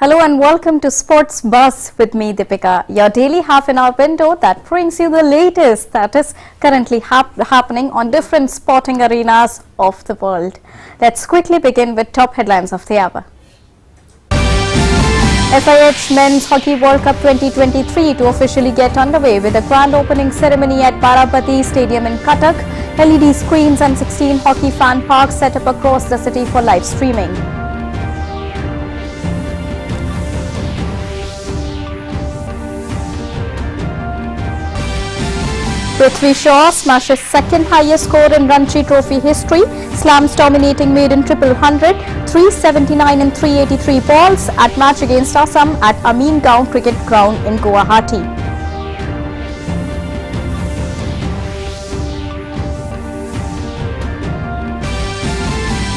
Hello and welcome to Sports Buzz with me, Deepika, your daily half-an-hour window that brings you the latest that is currently happening on different sporting arenas of the world. Let's quickly begin with top headlines of the hour. FIH Men's Hockey World Cup 2023 to officially get underway with a grand opening ceremony at Parapati Stadium in Cuttack. LED screens and 16 hockey fan parks set up across the city for live streaming. Prithvi Shaw smashes second highest score in Ranji Trophy history, slams dominating maiden triple 100, 379 and 383 balls at match against Assam at Amin Gaon Cricket Ground in Guwahati.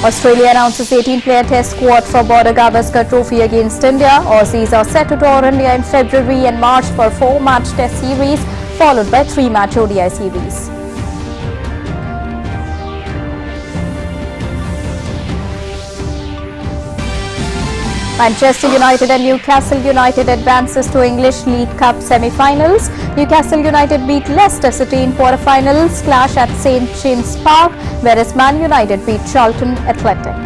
Australia announces 18-player test squad for Border Gavaskar Trophy against India. Aussies are set to tour India in February and March for 4-match test series, followed by 3-match ODI series. Manchester United and Newcastle United advances to English League Cup semi-finals. Newcastle United beat Leicester City in quarter-finals clash at St James Park, whereas Man United beat Charlton Athletic.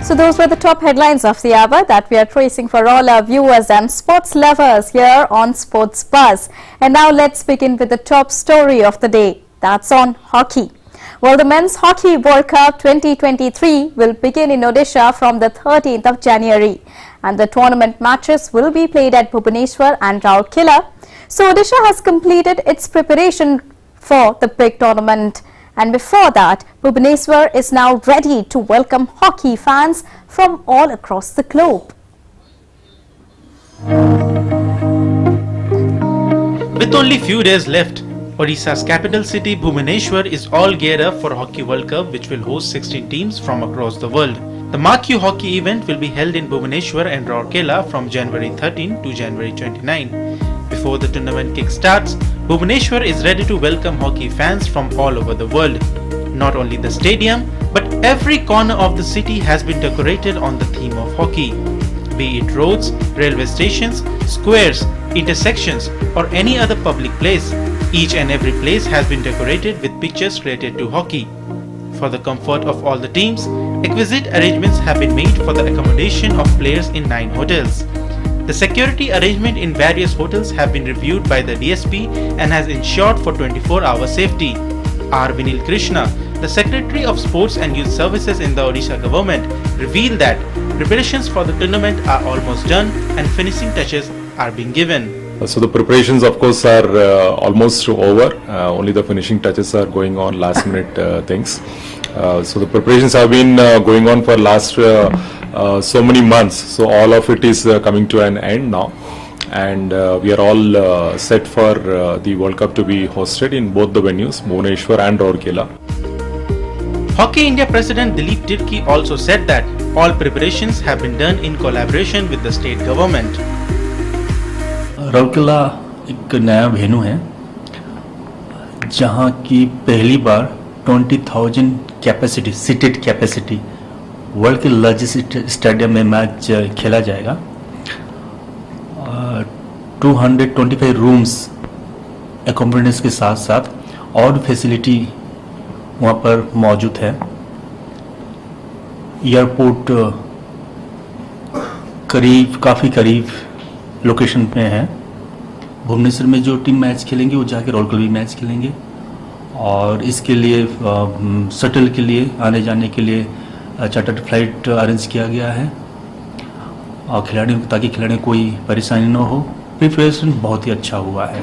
So those were the top headlines of the hour that we are tracing for all our viewers and sports lovers here on Sports Buzz. And now let's begin with the top story of the day. That's on hockey. Well, the Men's Hockey World Cup 2023 will begin in Odisha from the 13th of January. And the tournament matches will be played at Bhubaneswar and Rourkela. So Odisha has completed its preparation for the big tournament. And before that, Bhubaneswar is now ready to welcome hockey fans from all across the globe. With only few days left, Odisha's capital city Bhubaneswar is all geared up for Hockey World Cup, which will host 16 teams from across the world. The marquee hockey event will be held in Bhubaneswar and Rourkela from January 13 to January 29. Before the tournament kick-starts, Bhubaneswar is ready to welcome hockey fans from all over the world. Not only the stadium, but every corner of the city has been decorated on the theme of hockey. Be it roads, railway stations, squares, intersections, or any other public place, each and every place has been decorated with pictures related to hockey. For the comfort of all the teams, exquisite arrangements have been made for the accommodation of players in 9 hotels. The security arrangement in various hotels have been reviewed by the DSP and has ensured for 24-hour safety. R. Vinil Krishna, the Secretary of Sports and Youth Services in the Odisha government, revealed that preparations for the tournament are almost done and finishing touches are being given. So the preparations, of course, are almost over. Only the finishing touches are going on, last minute things. So the preparations have been going on for last so many months. So all of it is coming to an end now. And we are all set for the World Cup to be hosted in both the venues, Bhubaneswar and Rourkela. Hockey India President Dilip Tirki also said that all preparations have been done in collaboration with the state government. Rourkela एक नया venue है जहां की पहली बार 20,000 capacity seated capacity world के largest stadium में match खेला जाएगा. 225 रूम्स एकोमोडेशंस के साथ साथ और फैसिलिटी वहां पर मौजूद है. एयरपोर्ट काफ़ी करीब लोकेशन पे है. भुवनेश्वर में जो टीम मैच खेलेंगे वो जाके रोलकल भी मैच खेलेंगे और इसके लिए शटल के लिए आने जाने के लिए चार्टर्ड फ्लाइट अरेंज किया गया है और खिलाड़ियों ताकि खिलाड़ियों कोई परेशानी न हो. प्रिपरेशन बहुत ही अच्छा हुआ है.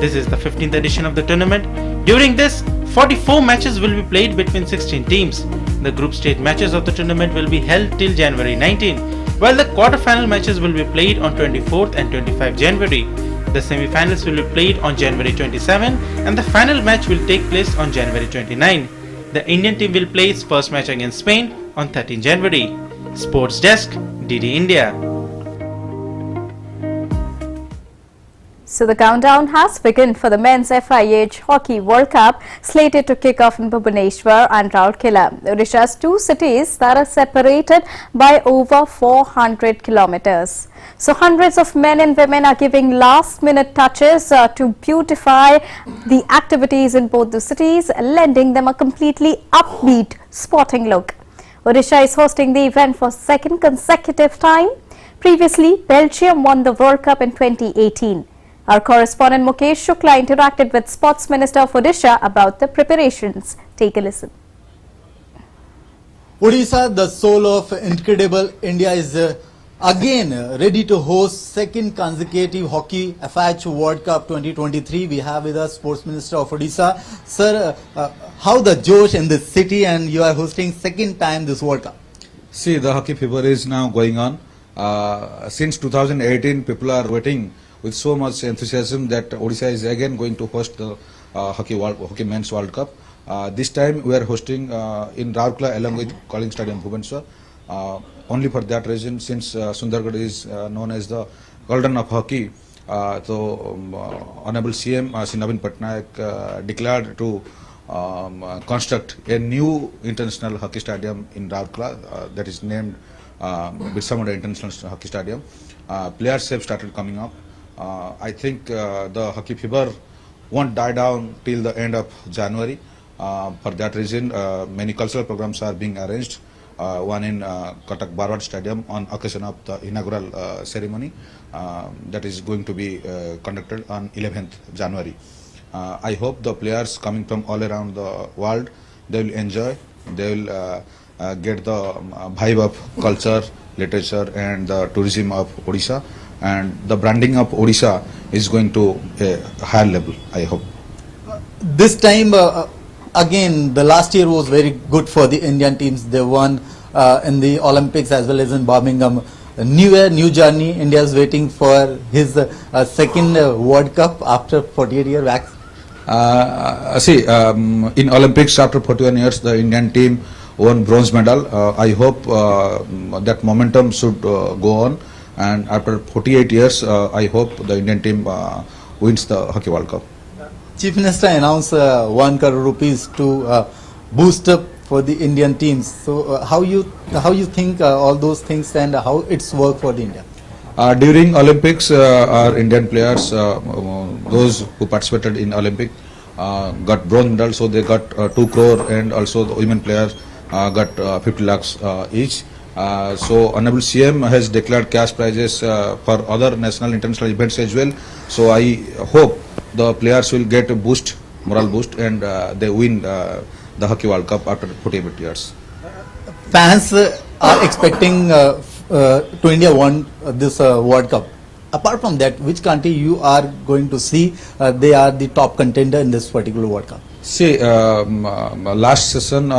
This is the 15th edition of the tournament. During this, 44 matches will be played between 16 teams. The group stage matches of the tournament will be held till January 19, while the quarter-final matches will be played on 24th and 25 January. The semi-finals will be played on January 27 and the final match will take place on January 29. The Indian team will play its first match against Spain on 13 January. Sports Desk, DD India. So the countdown has begun for the Men's FIH Hockey World Cup, slated to kick off in Bhubaneswar and Rourkela, Odisha's two cities that are separated by over 400 kilometers. So hundreds of men and women are giving last-minute touches to beautify the activities in both the cities, lending them a completely upbeat sporting look. Odisha is hosting the event for second consecutive time. Previously, Belgium won the World Cup in 2018. Our correspondent Mukesh Shukla interacted with Sports Minister of Odisha about the preparations. Take a listen. Odisha, the soul of incredible India, is again ready to host second consecutive Hockey FIH World Cup 2023. We have with us Sports Minister of Odisha. Sir, how the Josh in this city, and you are hosting second time this World Cup? See, the hockey fever is now going on. Since 2018, people are waiting with so much enthusiasm that Odisha is again going to host the Hockey Men's World Cup. This time we are hosting in Rourkela along with Kalinga Stadium, Bhubaneswar. Only for that reason, since Sundargarh is known as the Golden of Hockey, so Honorable CM Shri Naveen Patnaik declared to construct a new international hockey stadium in Rourkela that is named Birsa Munda International Hockey Stadium. Players have started coming up. I think the hockey fever won't die down till the end of January. For that reason, many cultural programs are being arranged. One in Cuttack Barwad Stadium on occasion of the inaugural ceremony that is going to be conducted on 11th January. I hope the players coming from all around the world, they will enjoy, they will get the vibe of culture, literature and the tourism of Odisha, and the branding of Odisha is going to a higher level, I hope. This time, again, the last year was very good for the Indian teams. They won in the Olympics as well as in Birmingham. A new year, new journey. India is waiting for his second World Cup after 48 years back. In Olympics after 41 years, the Indian team won bronze medal. I hope that momentum should go on, and after 48 years, I hope the Indian team wins the Hockey World Cup. Chief Minister announced 1 crore rupees to boost up for the Indian teams. So how you think all those things and how it's work for the India? During Olympics, our Indian players, those who participated in Olympic, got bronze medal, so they got 2 crore, and also the women players got 50 lakhs each. So Honorable CM has declared cash prizes for other national international events as well. So I hope the players will get a boost, moral boost, and they win the Hockey World Cup after 48 years. Fans are expecting to India won this World Cup. Apart from that, which country you are going to see they are the top contender in this particular World Cup? See, last session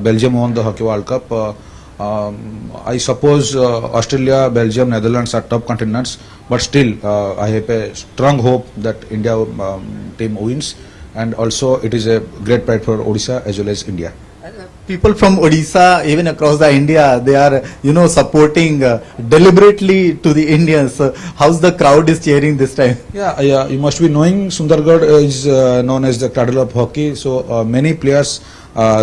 Belgium won the Hockey World Cup. I suppose Australia, Belgium, Netherlands are top contenders, but still I have a strong hope that India team wins, and also it is a great pride for Odisha as well as India. People from Odisha, even across the India, they are supporting deliberately to the Indians. How's the crowd is cheering this time? Yeah, you must be knowing Sundargarh is known as the cradle of hockey. So many players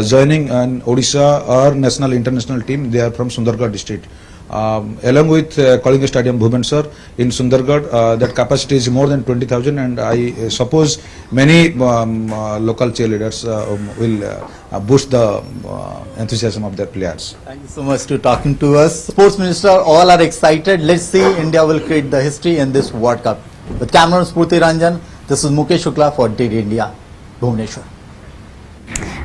joining an Odisha or national international team, they are from Sundargarh district. Along with Kalinga Stadium, Bhubaneswar, in Sundargarh, that capacity is more than 20,000, and I suppose many local cheerleaders will boost the enthusiasm of their players. Thank you so much for talking to us. Sports Minister, all are excited. Let's see India will create the history in this World Cup. With camera Prithvi Ranjan, this is Mukesh Shukla for DD India, Bhubaneswar.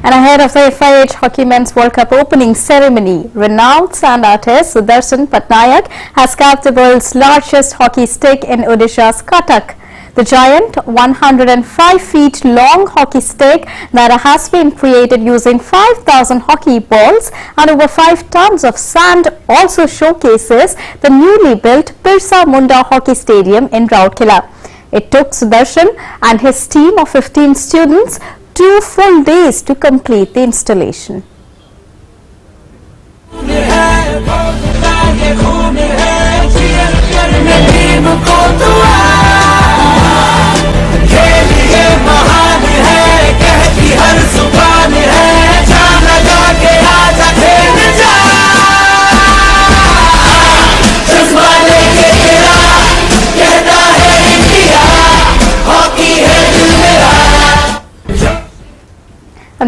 And ahead of the FIH Hockey Men's World Cup opening ceremony, renowned sand artist Sudarshan Patnaik has carved the world's largest hockey stick in Odisha's Cuttack. The giant 105 feet long hockey stick that has been created using 5,000 hockey balls and over 5 tons of sand also showcases the newly built Birsa Munda Hockey Stadium in Rourkela. It took Sudarshan and his team of 15 students 2 full days to complete the installation.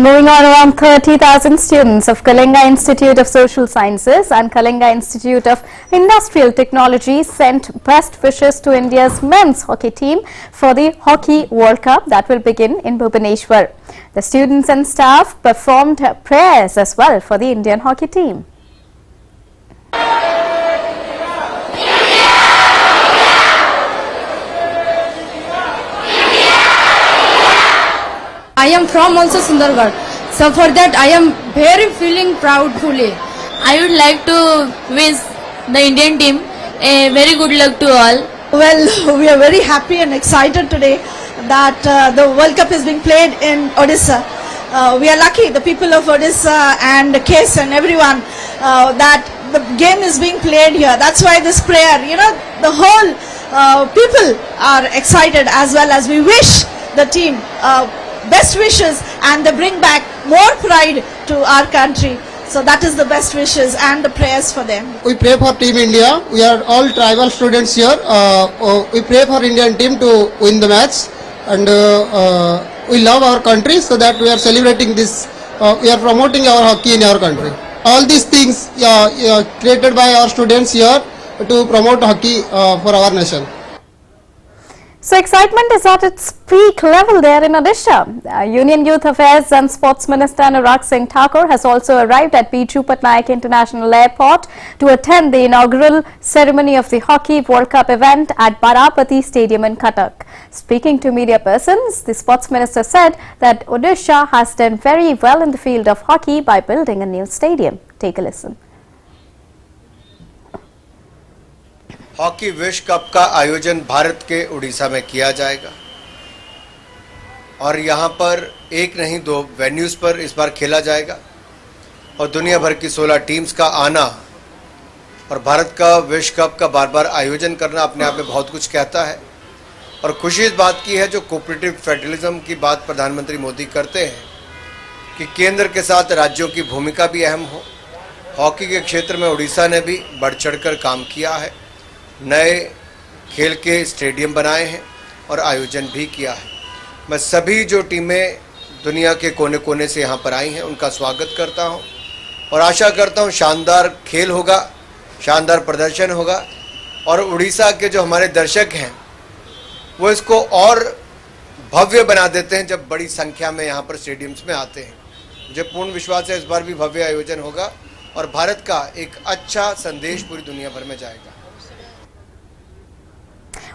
And moving on, around 30,000 students of Kalinga Institute of Social Sciences and Kalinga Institute of Industrial Technology sent best wishes to India's men's hockey team for the Hockey World Cup that will begin in Bhubaneswar. The students and staff performed prayers as well for the Indian hockey team. I am from also Sundargarh, so for that I am very feeling proudfully. I would like to wish the Indian team a very good luck to all. Well, we are very happy and excited today that the World Cup is being played in Odisha. We are lucky, the people of Odisha and Case and everyone, that the game is being played here. That's why this prayer, the whole people are excited, as well as we wish the team best wishes, and they bring back more pride to our country. So that is the best wishes and the prayers for them. We pray for Team India. We are all tribal students here. We pray for Indian team to win the match, and we love our country, so that we are celebrating this. We are promoting our hockey in our country. All these things created by our students here to promote hockey for our nation. So excitement is at its peak level there in Odisha. Union Youth Affairs and Sports Minister Anurag Singh Thakur has also arrived at Biju Patnaik International Airport to attend the inaugural ceremony of the Hockey World Cup event at Barapati Stadium in Cuttack. Speaking to media persons, the Sports Minister said that Odisha has done very well in the field of hockey by building a new stadium. Take a listen. Hockey विश्व cup का आयोजन भारत के उड़ीसा में किया जाएगा और यहाँ पर एक नहीं दो वेन्यूज़ पर इस बार खेला जाएगा और दुनिया भर की 16 टीम्स का आना और भारत का विश्व कप का बार बार आयोजन करना अपने आप में बहुत कुछ कहता है। और खुशी इस बात की है जो कोऑपरेटिव फेडरलिज्म की बात प्रधानमंत्री मोदी करते हैं कि केंद्र के साथ राज्यों की भूमिका भी अहम हो। हॉकी के क्षेत्र में उड़ीसा ने भी बढ़ चढ़कर काम किया है, नए खेल के स्टेडियम बनाए हैं और आयोजन भी किया है। मैं सभी जो टीमें दुनिया के कोने कोने से यहाँ पर आई हैं उनका स्वागत करता हूँ और आशा करता हूँ शानदार खेल होगा, शानदार प्रदर्शन होगा और उड़ीसा के जो हमारे दर्शक हैं वो इसको और भव्य बना देते हैं जब बड़ी संख्या में यहाँ पर स्टेडियम्स में आते हैं। मुझे पूर्ण विश्वास है इस बार भी भव्य आयोजन होगा और भारत का एक अच्छा संदेश पूरी दुनिया भर में जाएगा।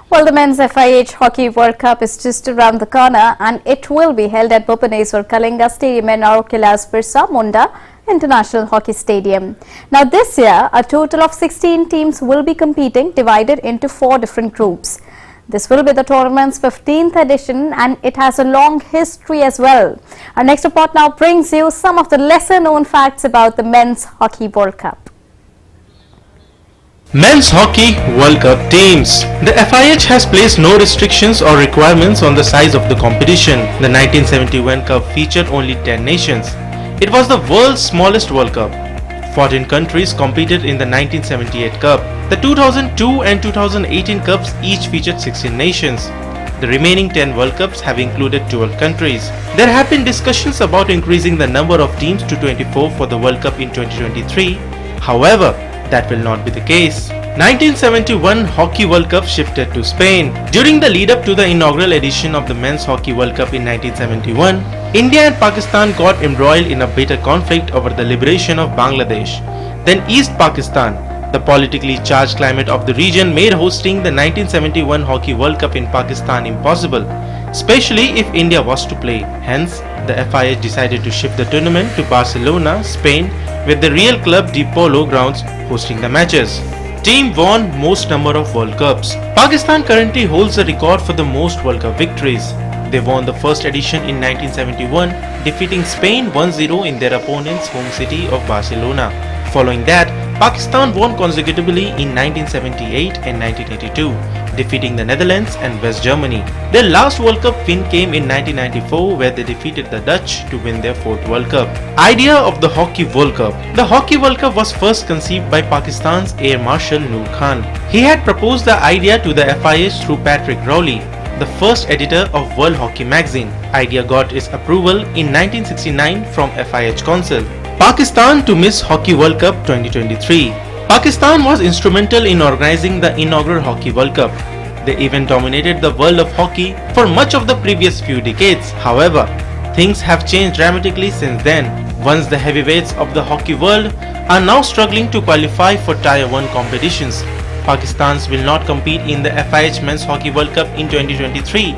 Well, the men's FIH Hockey World Cup is just around the corner and it will be held at Bhubaneswar Kalinga Stadium and Orkila's Birsa Munda International Hockey Stadium. Now this year, a total of 16 teams will be competing, divided into 4 different groups. This will be the tournament's 15th edition and it has a long history as well. Our next report now brings you some of the lesser known facts about the men's Hockey World Cup. Men's Hockey World Cup teams. The FIH has placed no restrictions or requirements on the size of the competition. The 1971 Cup featured only 10 nations. It was the world's smallest World Cup. 14 countries competed in the 1978 Cup. The 2002 and 2018 Cups each featured 16 nations. The remaining 10 World Cups have included 12 countries. There have been discussions about increasing the number of teams to 24 for the World Cup in 2023. However, that will not be the case. 1971 Hockey World Cup shifted to Spain. During the lead up to the inaugural edition of the Men's Hockey World Cup in 1971, India and Pakistan got embroiled in a bitter conflict over the liberation of Bangladesh. Then East Pakistan, the politically charged climate of the region made hosting the 1971 Hockey World Cup in Pakistan impossible, especially if India was to play. Hence, the FIH decided to shift the tournament to Barcelona, Spain, with the Real Club de Polo grounds hosting the matches. Team won most number of World Cups. Pakistan currently holds the record for the most World Cup victories. They won the first edition in 1971, defeating Spain 1-0 in their opponent's home city of Barcelona. Following that, Pakistan won consecutively in 1978 and 1982, defeating the Netherlands and West Germany. Their last World Cup win came in 1994, where they defeated the Dutch to win their 4th World Cup. Idea of the Hockey World Cup. The Hockey World Cup was first conceived by Pakistan's Air Marshal Noor Khan. He had proposed the idea to the FIH through Patrick Rowley. the first editor of World Hockey magazine. Idea got its approval in 1969 from FIH Council. Pakistan to miss Hockey World Cup 2023. Pakistan was instrumental in organizing the inaugural Hockey World Cup. The event dominated the world of hockey for much of the previous few decades. However, things have changed dramatically since then. Once the heavyweights of the hockey world are now struggling to qualify for Tier 1 competitions. Pakistan will not compete in the FIH Men's Hockey World Cup in 2023.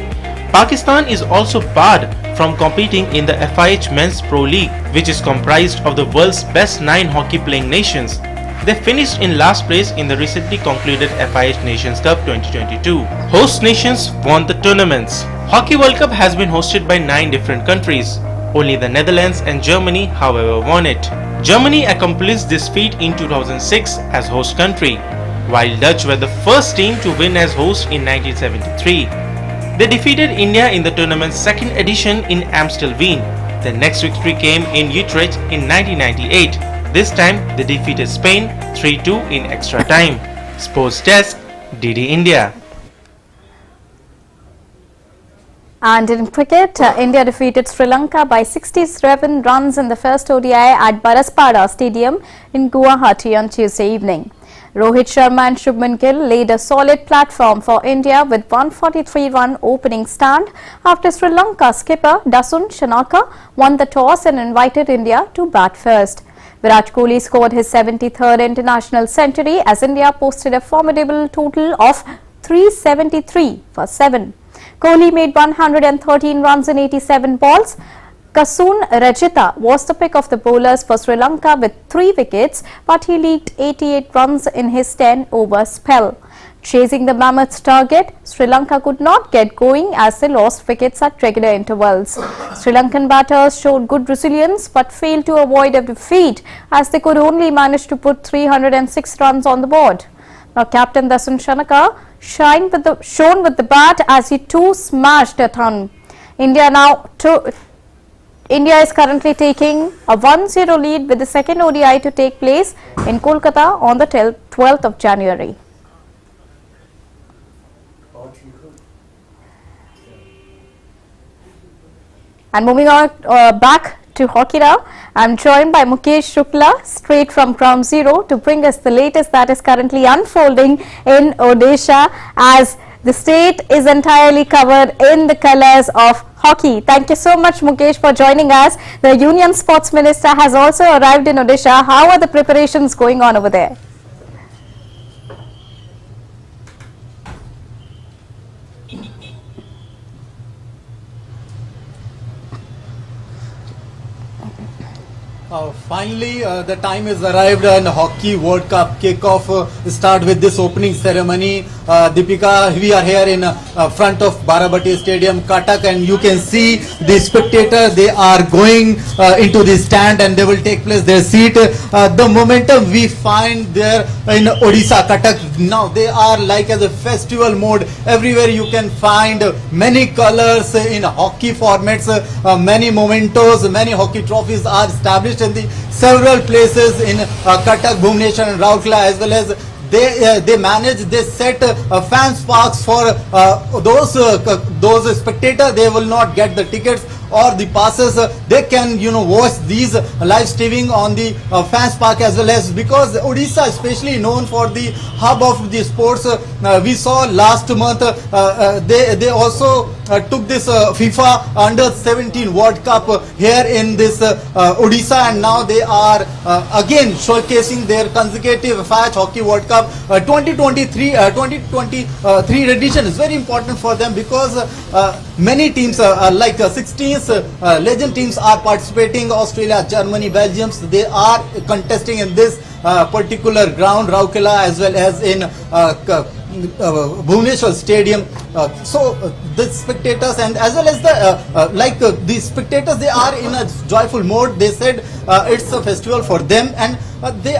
Pakistan is also barred from competing in the FIH Men's Pro League, which is comprised of the world's best 9 hockey playing nations. They finished in last place in the recently concluded FIH Nations Cup 2022. Host nations won the tournaments. Hockey World Cup has been hosted by 9 different countries. Only the Netherlands and Germany, however, won it. Germany accomplished this feat in 2006 as host country, while Dutch were the first team to win as host in 1973. They defeated India in the tournament's second edition in Amstelveen. The next victory came in Utrecht in 1998. This time they defeated Spain 3-2 in extra time. Sports Desk, DD India. And in cricket, India defeated Sri Lanka by 67 runs in the first ODI at Baraspada Stadium in Guwahati on Tuesday evening. Rohit Sharma and Shubman Gill laid a solid platform for India with 143-run opening stand after Sri Lanka skipper Dasun Shanaka won the toss and invited India to bat first. Virat Kohli scored his 73rd international century as India posted a formidable total of 373 for 7. Kohli made 113 runs in 87 balls. Kasun Rajitha was the pick of the bowlers for Sri Lanka with 3 wickets, but he leaked 88 runs in his 10-over spell. Chasing the Mammoths' target, Sri Lanka could not get going as they lost wickets at regular intervals. Sri Lankan batters showed good resilience but failed to avoid a defeat as they could only manage to put 306 runs on the board. Now, Captain Dasun Shanaka shone with the bat as he too smashed a ton. India is currently taking a 1-0 lead with the second ODI to take place in Kolkata on the 12th of January. And moving on back to hockey now, I'm joined by Mukesh Shukla straight from Ground Zero to bring us the latest that is currently unfolding in Odisha as the state is entirely covered in the colours of hockey. Thank you so much, Mukesh, for joining us. The Union Sports Minister has also arrived in Odisha. How are the preparations going on over there? Finally, the time is arrived and Hockey World Cup kickoff start with this opening ceremony. Deepika, we are here in front of Barabati Stadium, Cuttack, and you can see the spectators. They are going into the stand and they will take place their seat. The momentum we find there in Odisha, Cuttack, now they are like as a festival mode. Everywhere you can find many colors in hockey formats, many mementos, many hockey trophies are established in the several places in Cuttack, Bhubaneswar and Rourkela, as well as they set fans parks for those spectators. They will not get the tickets or the passes. They can watch these live streaming on the fans park, as well as because Odisha especially known for the hub of the sports. We saw last month they also took this FIFA Under 17 World Cup here in this Odisha, and now they are again showcasing their consecutive FIH Hockey World Cup 2023 edition is very important for them because many teams like 16 legend teams are participating. Australia, Germany, Belgium, they are contesting in this particular ground, Rourkela, as well as in Bhubaneswar Stadium. So the spectators and as well as the spectators, they are in a joyful mode. They said it's a festival for them, and they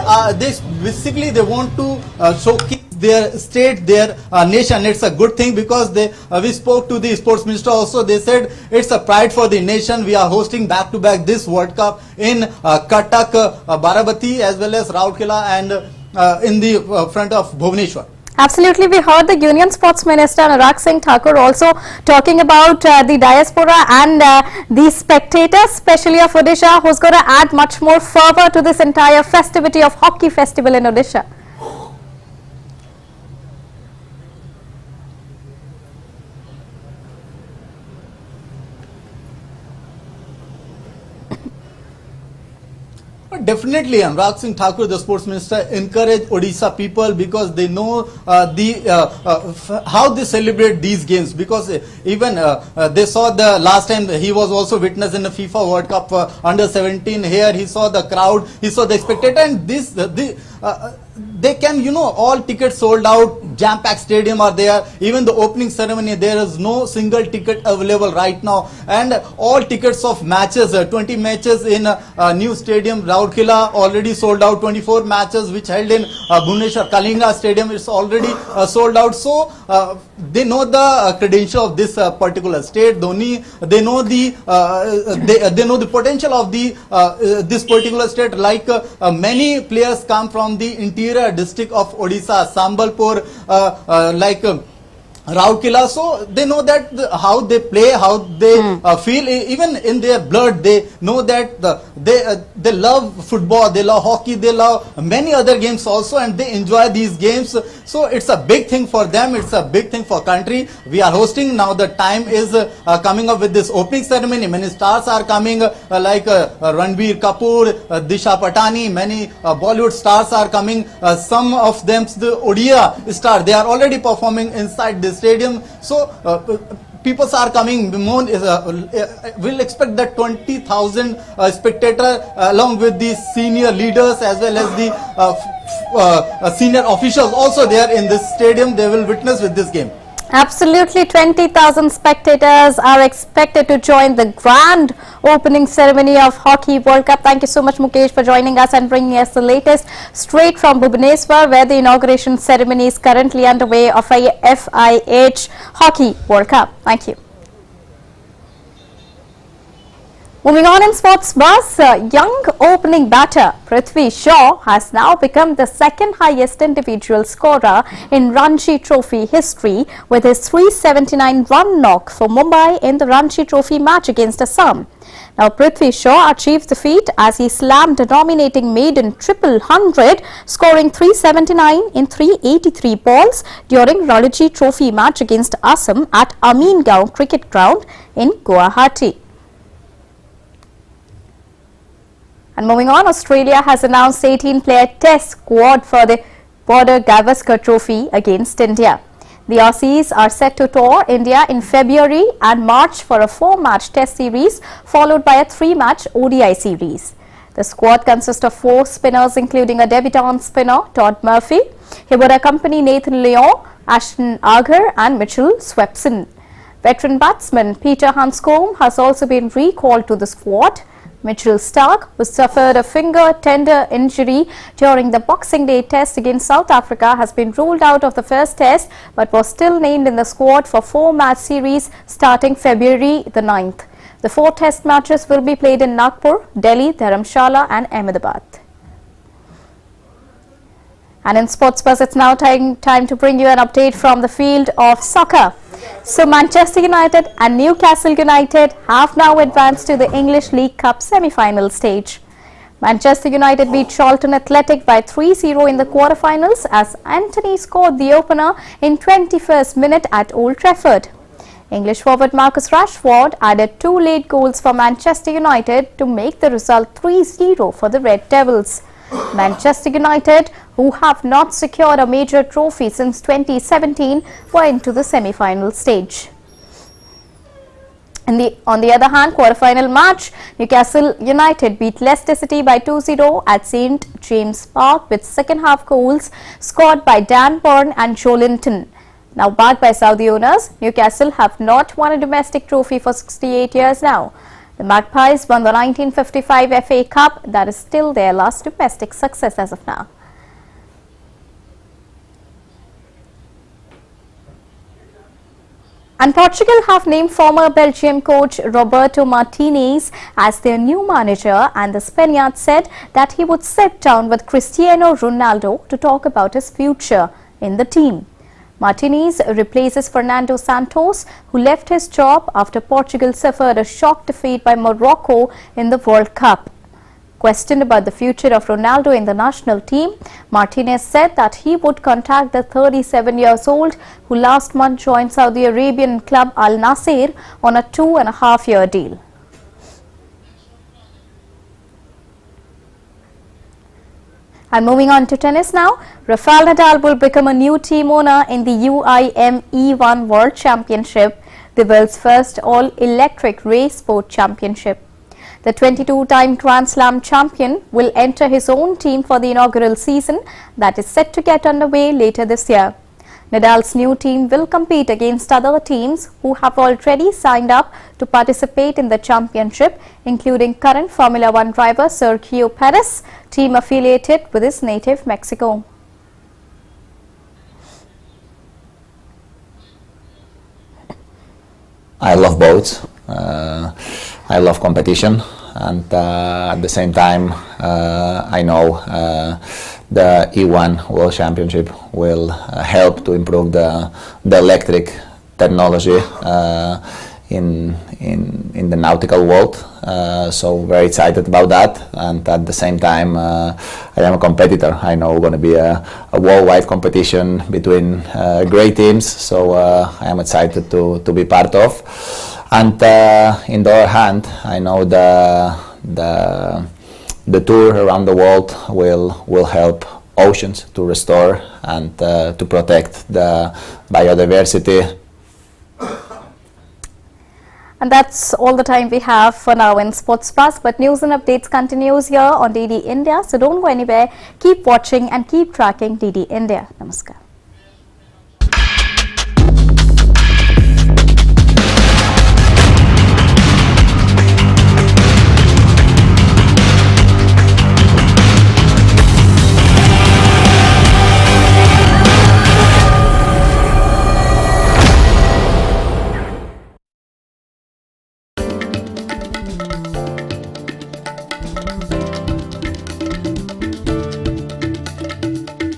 basically they want to showcase their state, their nation. It's a good thing because we spoke to the sports minister also. They said it's a pride for the nation. We are hosting back to back this World Cup in Cuttack, Barabati, as well as Rourkela, and in the front of Bhubaneswar. Absolutely, we heard the Union Sports Minister Anurag Singh Thakur also talking about the diaspora and the spectators, especially of Odisha, who's going to add much more fervour to this entire festivity of hockey festival in Odisha. Definitely, Anurag Singh Thakur, the sports minister, encourage Odisha people because they know how they celebrate these games. Because even they saw the last time he was also witness in the FIFA World Cup under 17. Here he saw the crowd, he saw the spectator, and this they can, you know, all tickets sold out, jam-packed stadium are there. Even the opening ceremony, there is no single ticket available right now, and all tickets of matches, 20 matches in new stadium Raurkela already sold out. 24 matches which held in Bhubaneswar Kalinga stadium is already sold out. So they know the credential of this particular state. They know the potential of the this particular state. Like many players come from the interior district of Odisha, Sambalpur, Raurkela, so they know that how they play, how they feel, even in their blood. They know that they love football, they love hockey, they love many other games also, and they enjoy these games. So it's a big thing for them, it's a big thing for country. We are hosting now. The time is coming up with this opening ceremony. Many stars are coming, like Ranbir Kapoor, Disha Patani. Many Bollywood stars are coming. Some of them, the Odia star, they are already performing inside this stadium. So people are coming. We'll expect that 20,000 spectators along with the senior leaders as well as the senior officials also there in this stadium. They will witness with this game. Absolutely, 20,000 spectators are expected to join the grand opening ceremony of Hockey World Cup. Thank you so much, Mukesh, for joining us and bringing us the latest straight from Bhubaneswar, where the inauguration ceremony is currently underway of a FIH Hockey World Cup. Thank you. Moving on in sports buzz, young opening batter Prithvi Shaw has now become the second highest individual scorer in Ranji Trophy history with his 379 run knock for Mumbai in the Ranji Trophy match against Assam. Now Prithvi Shaw achieved the feat as he slammed a dominating maiden triple hundred, scoring 379 in 383 balls during Ranji Trophy match against Assam at Amingaon Cricket Ground in Guwahati. And moving on, Australia has announced 18-player test squad for the Border Gavaskar Trophy against India. The Aussies are set to tour India in February and March for a 4-match test series followed by a 3-match ODI series. The squad consists of 4 spinners including a debutant spinner Todd Murphy. He would accompany Nathan Lyon, Ashton Agar and Mitchell Swepson. Veteran batsman Peter Hanscombe has also been recalled to the squad. Mitchell Starc, who suffered a finger tender injury during the Boxing Day test against South Africa, has been ruled out of the first test but was still named in the squad for 4-match series starting February the 9th. The 4 test matches will be played in Nagpur, Delhi, Dharamshala and Ahmedabad. And in Sports Buzz, it's now time to bring you an update from the field of soccer. So Manchester United and Newcastle United have now advanced to the English League Cup semi-final stage. Manchester United beat Charlton Athletic by 3-0 in the quarter-finals as Anthony scored the opener in 21st minute at Old Trafford. English forward Marcus Rashford added 2 late goals for Manchester United to make the result 3-0 for the Red Devils. Manchester United, who have not secured a major trophy since 2017, were into the semi-final stage. On the other hand, quarter-final match, Newcastle United beat Leicester City by 2-0 at St James Park with second-half goals scored by Dan Burn and Joe Linton. Now backed by Saudi owners, Newcastle have not won a domestic trophy for 68 years now. The Magpies won the 1955 FA Cup. That is still their last domestic success as of now. And Portugal have named former Belgium coach Roberto Martinez as their new manager, and the Spaniard said that he would sit down with Cristiano Ronaldo to talk about his future in the team. Martinez replaces Fernando Santos, who left his job after Portugal suffered a shock defeat by Morocco in the World Cup. Questioned about the future of Ronaldo in the national team, Martinez said that he would contact the 37-year-old who last month joined Saudi Arabian club Al Nassr on a 2.5-year deal. And moving on to tennis now, Rafael Nadal will become a new team owner in the UIM E1 World Championship, the world's first all-electric race sport championship. The 22-time Grand Slam champion will enter his own team for the inaugural season that is set to get underway later this year. Nadal's new team will compete against other teams who have already signed up to participate in the championship, including current Formula One driver Sergio Perez, team affiliated with his native Mexico. I love boats. I love competition, and at the same time, I know the E1 World Championship will help to improve the electric technology in the nautical world. So very excited about that, and at the same time, I am a competitor. I know it's going to be a worldwide competition between great teams. So I am excited to be part of. And in the other hand, I know the tour around the world will help oceans to restore and to protect the biodiversity. And that's all the time we have for now in Sports Buzz, but news and updates continues here on DD India, so don't go anywhere. Keep watching and keep tracking DD India. Namaskar.